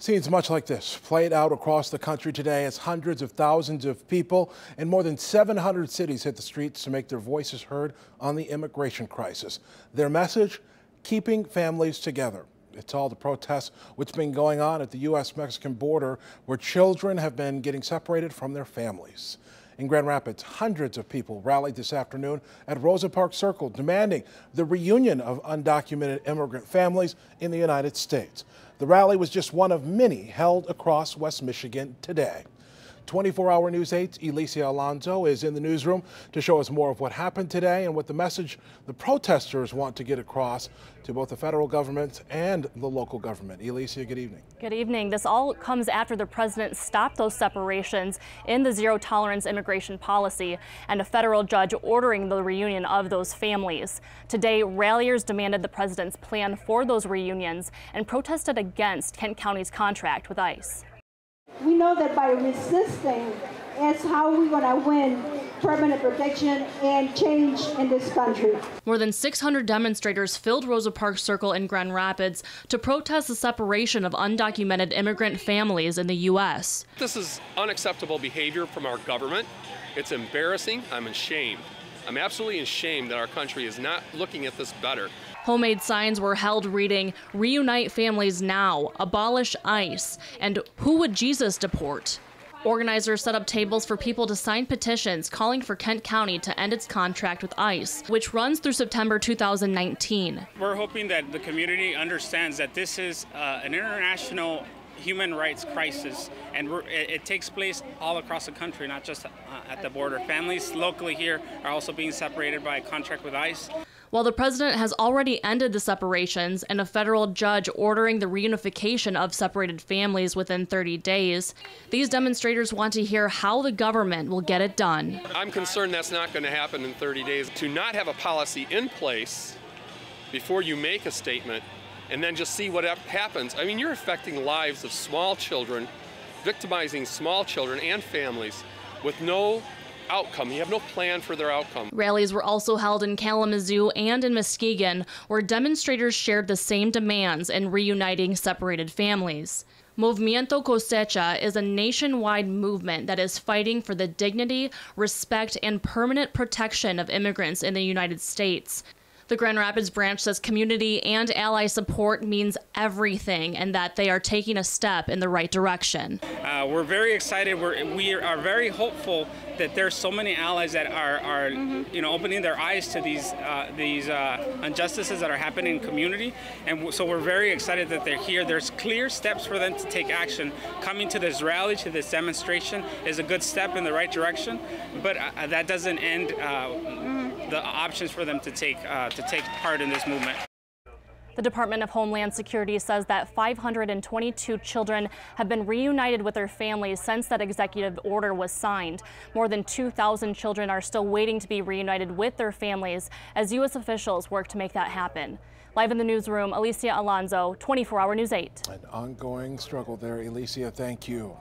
Scenes much like this played out across the country today as hundreds of thousands of people in more than 700 cities hit the streets to make their voices heard on the immigration crisis. Their message, keeping families together. It's all the protests which have been going on at the U.S.-Mexican border, where children have been getting separated from their families. In Grand Rapids, hundreds of people rallied this afternoon at Rosa Parks Circle, demanding the reunion of undocumented immigrant families in the United States. The rally was just one of many held across West Michigan today. 24-hour News 8's Elisia Alonso is in the newsroom to show us more of what happened today and what the message the protesters want to get across to both the federal government and the local government. Elisia, good evening. Good evening. This all comes after the president stopped those separations in the zero-tolerance immigration policy and a federal judge ordering the reunion of those families. Today, ralliers demanded the president's plan for those reunions and protested against Kent County's contract with ICE. We know that by resisting is how we're going to win permanent protection and change in this country. More than 600 demonstrators filled Rosa Parks Circle in Grand Rapids to protest the separation of undocumented immigrant families in the U.S. This is unacceptable behavior from our government. It's embarrassing. I'm ashamed. I'm absolutely ashamed that our country is not looking at this better. Homemade signs were held reading, "Reunite families now, abolish ICE," and "Who would Jesus deport?" Organizers set up tables for people to sign petitions calling for Kent County to end its contract with ICE, which runs through September 2019. We're hoping that the community understands that this is an international human rights crisis, and it takes place all across the country, not just at the border. Families locally here are also being separated by a contract with ICE. While the president has already ended the separations and a federal judge ordering the reunification of separated families within 30 days, these demonstrators want to hear how the government will get it done. I'm concerned that's not going to happen in 30 days. To not have a policy in place before you make a statement and then just see what happens. I mean, you're affecting the lives of small children, victimizing small children and families with no outcome. You have no plan for their outcome. Rallies were also held in Kalamazoo and in Muskegon, where demonstrators shared the same demands in reuniting separated families. Movimiento Cosecha is a nationwide movement that is fighting for the dignity, respect, and permanent protection of immigrants in the United States. The Grand Rapids branch says community and ally support means everything and that they are taking a step in the right direction. We're very excited. We are very hopeful that there's so many allies that are opening their eyes to these injustices that are happening in community. And so we're very excited that they're here. There's clear steps for them to take action. Coming to this rally, to this demonstration, is a good step in the right direction, but that doesn't end the options for them to take part in this movement. The Department of Homeland Security says that 522 children have been reunited with their families since that executive order was signed. More than 2,000 children are still waiting to be reunited with their families as U.S. officials work to make that happen. Live in the newsroom, Elisia Alonso, 24-hour News 8. An ongoing struggle there, Elisia. Thank you.